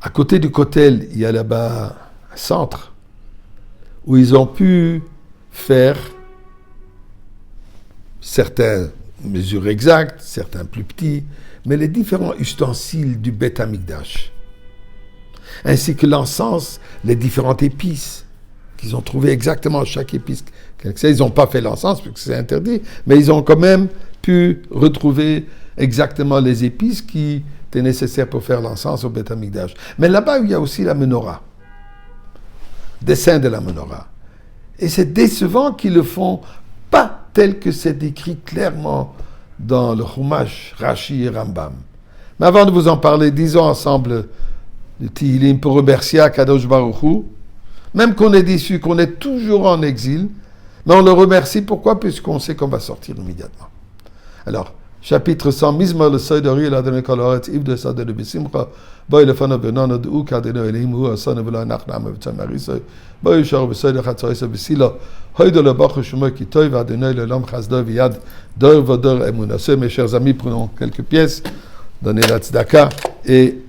À côté du Kotel, il y a là-bas un centre où ils ont pu faire certaines mesures exactes, certains plus petits, mais les différents ustensiles du Beth Amikdash, ainsi que l'encens, les différentes épices qu'ils ont trouvées exactement chaque épice. Ils n'ont pas fait l'encens parce que c'est interdit, mais ils ont quand même pu retrouver exactement les épices qui étaient nécessaires pour faire l'encens au Beth Amikdash. Mais là-bas, il y a aussi la menorah, dessin de la menorah. Et c'est décevant qu'ils le font pas tel que c'est décrit clairement dans le Chumash, Rashi et Rambam. Mais avant de vous en parler, disons ensemble le Tehillim pour remercier Akadosh Baruch Hu, même qu'on est déçu, qu'on est toujours en exil, mais on le remercie. Pourquoi? Puisqu'on sait qu'on va sortir immédiatement. Alors, chapitre 100, Mizmor le Soidori, l'Adonai Kol Haaretz, Iv de Sadeh Besimcha, Boy le Fana Benana de Uk, Adonai Elohim, Hu Asana Vela Nachnam V'Tamarisoi, Boy Shar Besoide Chatzoisa Besila, Hoyde le Bach Shemoi Kitoy, Adonai le Lam Chasda Viad, Dor Vodor Emunase. Mes chers amis, prenons quelques pièces, donnez la tzedaka, et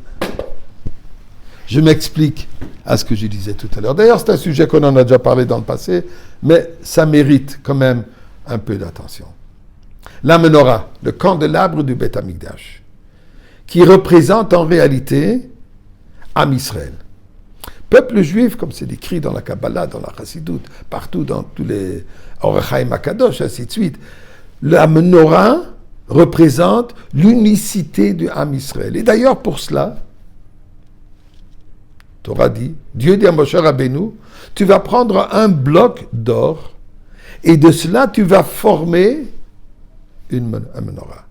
je m'explique à ce que je disais tout à l'heure. D'ailleurs, c'est un sujet qu'on en a déjà parlé dans le passé, mais ça mérite quand même un peu d'attention. La menorah, le candélabre du Beth Amikdash, qui représente en réalité Am Israël. Peuple juif, comme c'est décrit dans la Kabbalah, dans la Chassidoute, partout dans tous les Orach Chaim HaKadosh, ainsi de suite. La menorah représente l'unicité du Am Israël. Et d'ailleurs, pour cela, Torah dit, Dieu dit à Moshe Rabbeinu, tu vas prendre un bloc d'or et de cela tu vas former un menorah.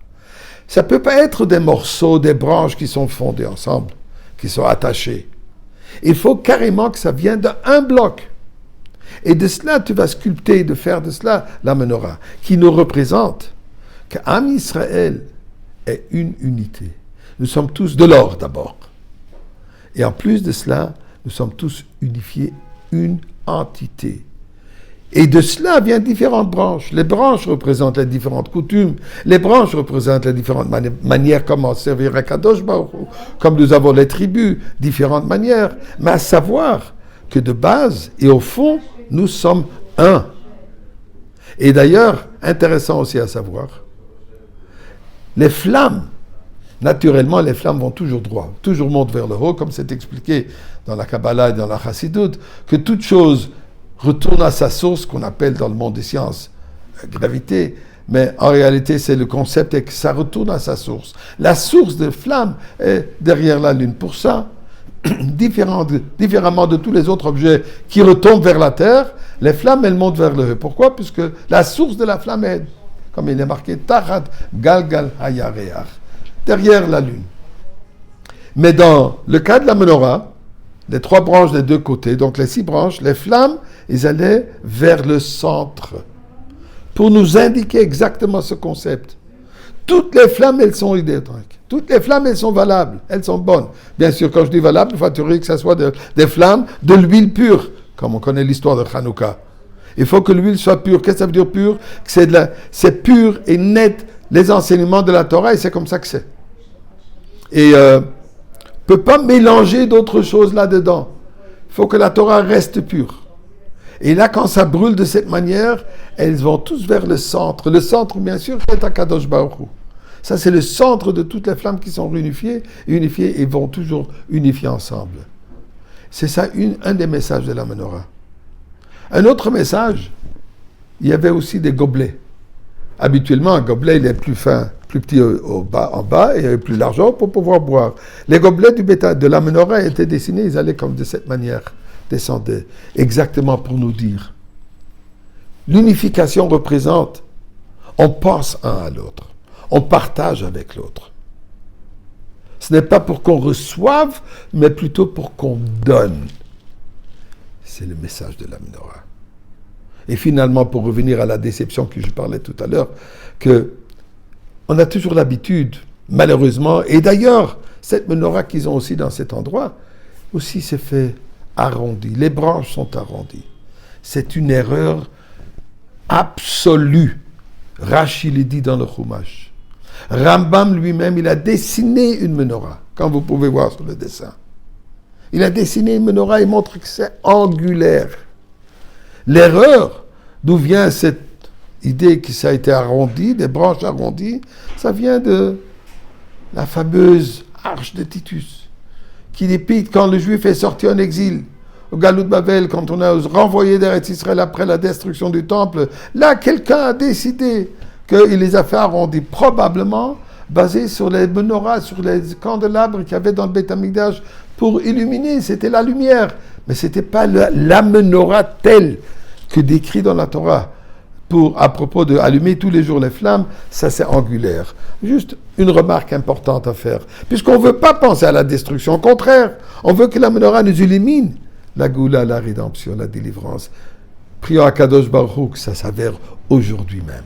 Ça ne peut pas être des morceaux, des branches qui sont fondées ensemble, qui sont attachées. Il faut carrément que ça vienne d'un bloc. Et de cela, tu vas sculpter, de faire de cela la menorah, qui nous représente qu'Am Israël est une unité. Nous sommes tous de l'or d'abord. Et en plus de cela, nous sommes tous unifiés, une entité. Et de cela viennent différentes branches. Les branches représentent les différentes coutumes. Les branches représentent les différentes manières comment servir à Kadosh Baruch Hu. Comme nous avons les tribus, différentes manières. Mais à savoir que de base et au fond, nous sommes un. Et d'ailleurs, intéressant aussi à savoir, les flammes, naturellement, les flammes vont toujours droit, toujours montent vers le haut, comme c'est expliqué dans la Kabbalah et dans la Chassidoute, que toute chose retourne à sa source, qu'on appelle dans le monde des sciences gravité, mais en réalité, c'est le concept est que ça retourne à sa source. La source de flamme est derrière la Lune. Pour ça, différemment de tous les autres objets qui retombent vers la Terre, les flammes, elles montent vers le haut. Pourquoi? Puisque la source de la flamme est, comme il est marqué, Tarat Galgal Hayareach, derrière la Lune. Mais dans le cas de la menorah, les 3 branches des 2 côtés, donc les 6 branches, les flammes, ils allaient vers le centre pour nous indiquer exactement ce concept. Toutes les flammes, elles sont identiques. Toutes les flammes, elles sont valables, elles sont bonnes. Bien sûr, quand je dis valable, il faut que ce soit des flammes de l'huile pure, comme on connaît l'histoire de Hanouka. Il faut que l'huile soit pure. Qu'est-ce que ça veut dire pure? C'est pur et net les enseignements de la Torah, et c'est comme ça que c'est. Et ne peut pas mélanger d'autres choses là-dedans. Il faut que la Torah reste pure. Et là, quand ça brûle de cette manière, elles vont tous vers le centre. Le centre, bien sûr, c'est Akadosh Baruch Hu. Ça, c'est le centre de toutes les flammes qui sont réunifiées et vont toujours unifier ensemble. C'est ça un des messages de la menorah. Un autre message, il y avait aussi des gobelets. Habituellement, un gobelet, il est plus fin, plus petit en bas et plus large pour pouvoir boire. Les gobelets de la menorah étaient dessinés, ils allaient comme de cette manière, descendaient, exactement pour nous dire. L'unification représente, on pense un à l'autre, on partage avec l'autre. Ce n'est pas pour qu'on reçoive, mais plutôt pour qu'on donne. C'est le message de la menorah. Et finalement, pour revenir à la déception que je parlais tout à l'heure, que on a toujours l'habitude, malheureusement, et d'ailleurs, cette menorah qu'ils ont aussi dans cet endroit, aussi s'est fait arrondi. Les branches sont arrondies. C'est une erreur absolue. Rashi le dit dans le Chumash. Rambam lui-même, il a dessiné une menorah, comme vous pouvez voir sur le dessin. Il a dessiné une menorah et montre que c'est angulaire. L'erreur, d'où vient cette idée que ça a été arrondi, des branches arrondies, ça vient de la fameuse arche de Titus, qui dépite quand le juif est sorti en exil, au Galout de Babel, quand on a renvoyé d'Eretz Israël après la destruction du temple. Là, quelqu'un a décidé qu'il les a fait arrondir, probablement basé sur les menorahs, sur les candélabres qu'il y avait dans le Beth Amikdash pour illuminer, c'était la lumière. Mais ce n'était pas la menorah telle que décrit dans la Torah. À propos de allumer tous les jours les flammes, ça c'est angulaire. Juste une remarque importante à faire. Puisqu'on ne veut pas penser à la destruction, au contraire, on veut que la menorah nous illumine. La Goula, la rédemption, la délivrance. Prions à Kadosh Baruch Hu que ça s'avère aujourd'hui même.